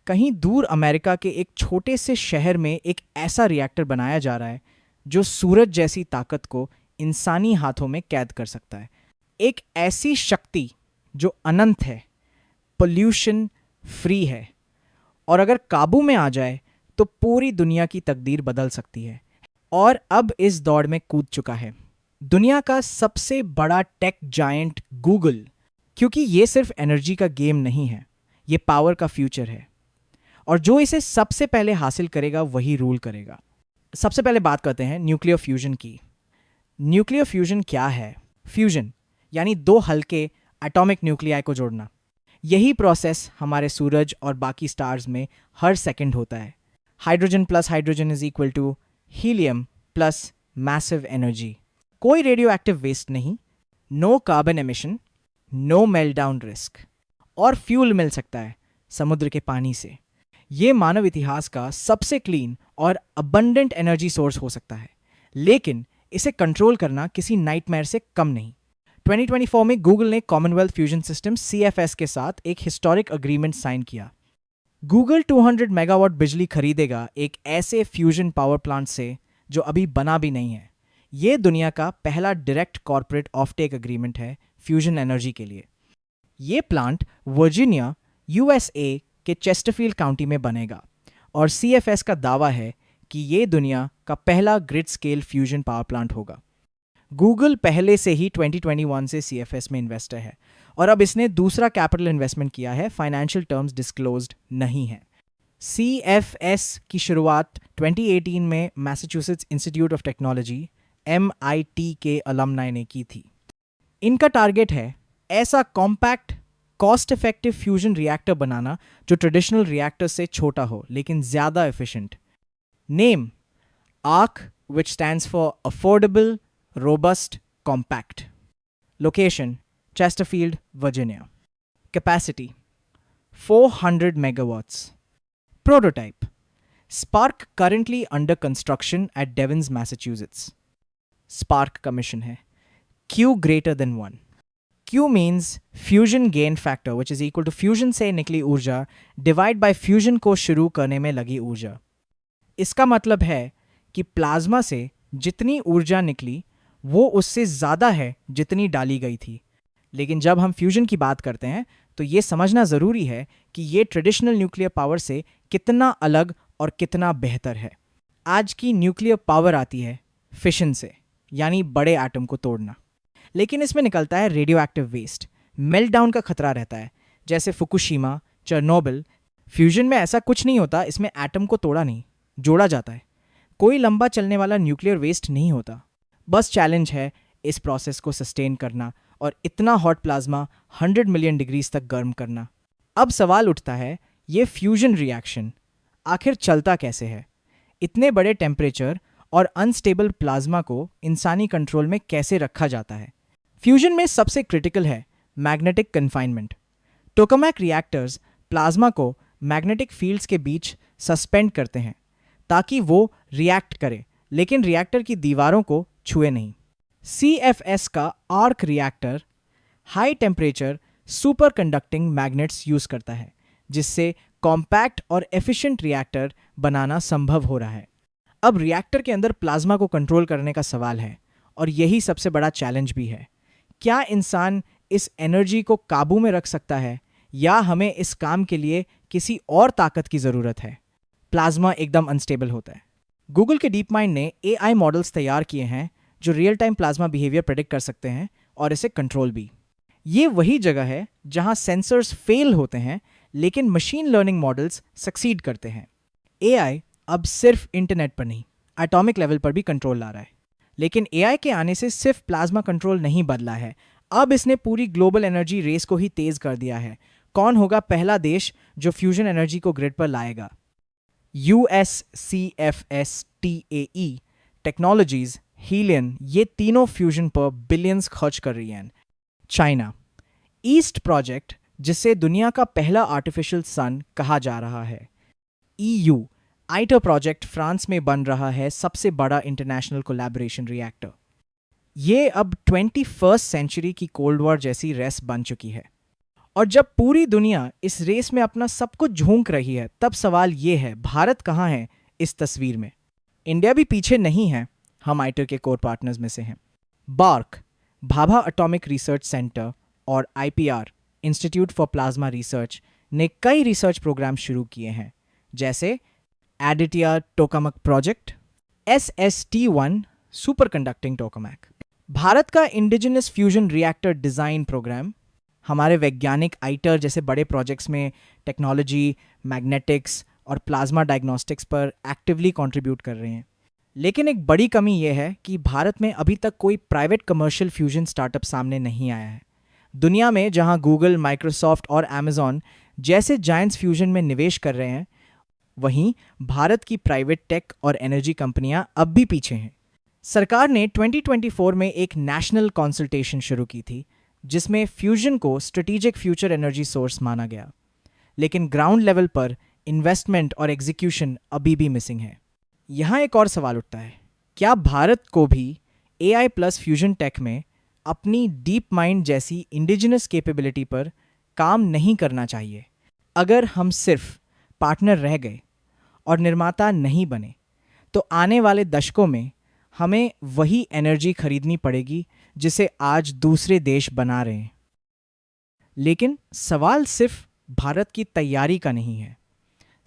कहीं दूर अमेरिका के एक छोटे से शहर में एक ऐसा रिएक्टर बनाया जा रहा है जो सूरज जैसी ताकत को इंसानी हाथों में कैद कर सकता है। एक ऐसी शक्ति जो अनंत है, पोल्यूशन फ्री है और अगर काबू में आ जाए तो पूरी दुनिया की तकदीर बदल सकती है। और अब इस दौड़ में कूद चुका है दुनिया का सबसे बड़ा टेक जायंट गूगल, क्योंकि ये सिर्फ एनर्जी का गेम नहीं है, ये पावर का फ्यूचर है और जो इसे सबसे पहले हासिल करेगा वही रूल करेगा। सबसे पहले बात करते हैं न्यूक्लियर फ्यूजन की। न्यूक्लियर फ्यूजन क्या है? फ्यूजन यानी दो हल्के एटॉमिक न्यूक्लियाई को जोड़ना। यही प्रोसेस हमारे सूरज और बाकी स्टार्स में हर सेकंड होता है। Hydrogen plus hydrogen is equal to helium plus massive energy. कोई रेडियो एक्टिव वेस्ट नहीं, no carbon emission, no meltdown risk, और फ्यूल मिल सकता है समुद्र के पानी से। ये मानव इतिहास का सबसे क्लीन और अबंडेंट एनर्जी सोर्स हो सकता है, लेकिन इसे कंट्रोल करना किसी नाइटमेयर से कम नहीं। 2024 में गूगल ने कॉमनवेल्थ फ्यूजन सिस्टम CFS के साथ एक हिस्टोरिक अग्रीमेंट साइन किया। गूगल 200 मेगावाट बिजली खरीदेगा एक ऐसे फ्यूजन पावर प्लांट से जो अभी बना भी नहीं है। ये दुनिया का पहला डायरेक्ट कॉर्पोरेट ऑफटेक एग्रीमेंट है फ्यूजन एनर्जी के लिए। ये प्लांट वर्जीनिया USA के चेस्टरफील्ड काउंटी में बनेगा और CFS का दावा है कि ये दुनिया का पहला grid scale fusion power plant होगा। गूगल पहले से ही 2021 से CFS में इन्वेस्टर है और अब इसने दूसरा कैपिटल इन्वेस्टमेंट किया है, फाइनेंशियल टर्म्स डिस्क्लोज्ड नहीं है। CFS की शुरुआत 2018 में Massachusetts Institute of Technology MIT के अलमनाई ने की थी। इनका टारगेट है ऐसा compact cost effective fusion reactor बनाना जो ट्रेडिशनल रिएक्टर से छोटा हो लेकिन ज़्यादा efficient. Name ARC, which stands for Affordable, Robust, Compact. Location Chesterfield, Virginia. Capacity 400 megawatts. Prototype Spark currently under construction at Devens, Massachusetts. Spark का मिशन है Q greater than 1. Q means fusion gain factor, which is equal to fusion से निकली ऊर्जा divide by fusion को शुरू करने में लगी ऊर्जा। इसका मतलब है कि प्लाज्मा से जितनी ऊर्जा निकली वो उससे ज़्यादा है जितनी डाली गई थी। लेकिन जब हम फ्यूजन की बात करते हैं तो ये समझना ज़रूरी है कि ये ट्रेडिशनल न्यूक्लियर पावर से कितना अलग और कितना बेहतर है। आज की न्यूक्लियर पावर आती है फिशन से, यानी बड़े एटम को तोड़ना, लेकिन इसमें निकलता है रेडियो एक्टिव वेस्ट। मेल्टडाउन का खतरा रहता है, जैसे फुकुशिमा, चेरनोबिल। फ्यूजन में ऐसा कुछ नहीं होता, इसमें एटम को तोड़ा नहीं, जोड़ा जाता है। कोई लंबा चलने वाला न्यूक्लियर वेस्ट नहीं होता। बस चैलेंज है इस प्रोसेस को सस्टेन करना और इतना हॉट प्लाज्मा 100 मिलियन डिग्रीज तक गर्म करना। अब सवाल उठता है, ये फ्यूजन रिएक्शन आखिर चलता कैसे है? इतने बड़े टेम्परेचर और अनस्टेबल प्लाज्मा को इंसानी कंट्रोल में कैसे रखा जाता है? फ्यूजन में सबसे क्रिटिकल है magnetic confinement. Tokamak reactors plasma को मैग्नेटिक फील्ड्स के बीच सस्पेंड करते हैं ताकि वो रिएक्ट करे, लेकिन रिएक्टर की दीवारों को छुए नहीं। CFS का arc reactor high temperature super conducting magnets use करता है, जिससे कॉम्पैक्ट और एफिशिएंट रिएक्टर बनाना संभव हो रहा है। अब रिएक्टर के अंदर प्लाज्मा को कंट्रोल करने का सवाल है और यही सबसे बड़ा चैलेंज भी है। क्या इंसान इस एनर्जी को काबू में रख सकता है या हमें इस काम के लिए किसी और ताकत की ज़रूरत है? प्लाज्मा एकदम अनस्टेबल होता है। गूगल के डीप माइंड ने AI मॉडल्स तैयार किए हैं जो real time plasma behaviour predict कर सकते हैं और इसे कंट्रोल भी। ये वही जगह है जहां सेंसर्स फेल होते हैं लेकिन मशीन लर्निंग मॉडल्स सक्सीड करते हैं। AI अब सिर्फ इंटरनेट पर नहीं, एटॉमिक लेवल पर भी कंट्रोल ला रहा है। लेकिन AI के आने से सिर्फ प्लाज्मा कंट्रोल नहीं बदला है, अब इसने पूरी ग्लोबल एनर्जी रेस को ही तेज कर दिया है। कौन होगा पहला देश जो फ्यूजन एनर्जी को ग्रिड पर लाएगा? USCFS-TAE टेक्नोलॉजीज, हीलियन, ये तीनों फ्यूजन पर बिलियंस खर्च कर रही हैं। चाइना ईस्ट प्रोजेक्ट, जिसे दुनिया का पहला आर्टिफिशियल सन कहा जा रहा है। EU आइटर प्रोजेक्ट, फ्रांस में बन रहा है सबसे बड़ा इंटरनेशनल कोलैबोरेशन रिएक्टर। ये अब 21st सेंचुरी की कोल्ड वॉर जैसी रेस बन चुकी है और जब पूरी दुनिया इस रेस में अपना सब कुछ झोंक रही है, तब सवाल ये है, भारत कहाँ है इस तस्वीर में? इंडिया भी पीछे नहीं है, हम आईटर के कोर पार्टनर्स में से हैं। BARC, Bhabha atomic research centre और IPR, institute for plasma research, ने कई रिसर्च प्रोग्राम शुरू किए हैं, जैसे Aditya tokamak project, SST-1 super conducting tokamak. Bharat का indigenous fusion reactor design programme हमारे वैज्ञानिक आईटर जैसे बड़े प्रोजेक्ट्स में टेक्नोलॉजी, मैग्नेटिक्स और प्लाज्मा डायग्नोस्टिक्स पर एक्टिवली कंट्रीब्यूट कर रहे हैं। लेकिन एक बड़ी कमी यह है कि भारत में अभी तक कोई प्राइवेट कमर्शियल फ्यूजन स्टार्टअप सामने नहीं आया है। दुनिया में जहां गूगल, माइक्रोसॉफ्ट और अमेजॉन जैसे जायंट्स फ्यूजन में निवेश कर रहे हैं, वहीं भारत की प्राइवेट टेक और एनर्जी कंपनियां अब भी पीछे हैं। सरकार ने 2024 में एक नेशनल कंसल्टेशन शुरू की थी, जिसमें फ्यूजन को स्ट्रेटेजिक फ्यूचर एनर्जी सोर्स माना गया। लेकिन ग्राउंड लेवल पर इन्वेस्टमेंट और एग्जीक्यूशन अभी भी मिसिंग है। यहाँ एक और सवाल उठता है, क्या भारत को भी AI प्लस फ्यूजन टेक में अपनी डीप माइंड जैसी इंडिजिनस कैपेबिलिटी पर काम नहीं करना चाहिए? अगर हम सिर्फ पार्टनर रह गए और निर्माता नहीं बने, तो आने वाले दशकों में हमें वही एनर्जी खरीदनी पड़ेगी जिसे आज दूसरे देश बना रहे हैं। लेकिन सवाल सिर्फ भारत की तैयारी का नहीं है।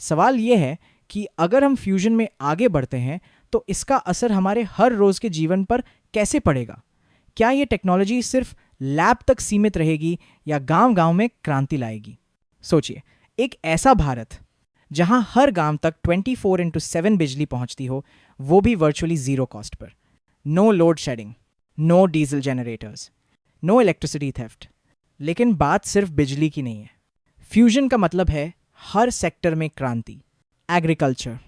सवाल यह है कि अगर हम फ्यूजन में आगे बढ़ते हैं तो इसका असर हमारे हर रोज के जीवन पर कैसे पड़ेगा? क्या ये टेक्नोलॉजी सिर्फ लैब तक सीमित रहेगी या गांव-गांव में क्रांति लाएगी? सोचिए, एक ऐसा भारत जहां हर गांव तक 24/7 बिजली पहुंचती हो, वो भी वर्चुअली जीरो कॉस्ट पर। No load shedding, no diesel generators, no electricity theft. लेकिन बात सिर्फ बिजली की नहीं है। फ्यूजन का मतलब है हर सेक्टर में क्रांति। एग्रीकल्चर,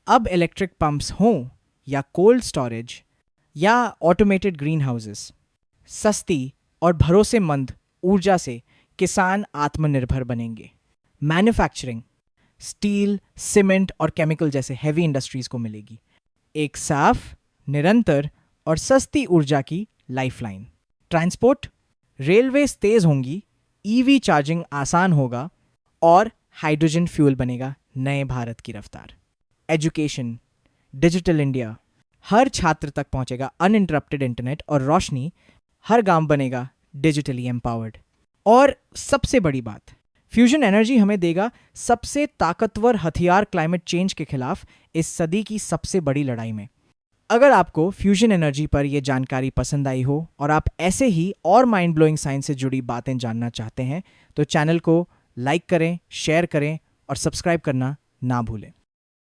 अब इलेक्ट्रिक पंप्स हों या कोल्ड स्टोरेज या ऑटोमेटेड ग्रीन हाउसेस, सस्ती और भरोसेमंद ऊर्जा से किसान आत्मनिर्भर बनेंगे। मैन्युफैक्चरिंग, स्टील, सीमेंट और केमिकल जैसे हैवी इंडस्ट्रीज को मिलेगी एक साफ, निरंतर और सस्ती ऊर्जा की लाइफलाइन। ट्रांसपोर्ट, रेलवेज तेज होंगी, EV चार्जिंग आसान होगा और हाइड्रोजन फ्यूल बनेगा नए भारत की रफ्तार। एजुकेशन, डिजिटल इंडिया, हर छात्र तक पहुंचेगा अनइंटरप्टेड इंटरनेट और रोशनी, हर गांव बनेगा डिजिटली एम्पावर्ड। और सबसे बड़ी बात, फ्यूजन एनर्जी हमें देगा सबसे ताकतवर हथियार क्लाइमेट चेंज के खिलाफ इस सदी की सबसे बड़ी लड़ाई में। अगर आपको फ्यूजन एनर्जी पर यह जानकारी पसंद आई हो और आप ऐसे ही और माइंड ब्लोइंग साइंस से जुड़ी बातें जानना चाहते हैं, तो चैनल को लाइक करें, शेयर करें और सब्सक्राइब करना ना भूलें।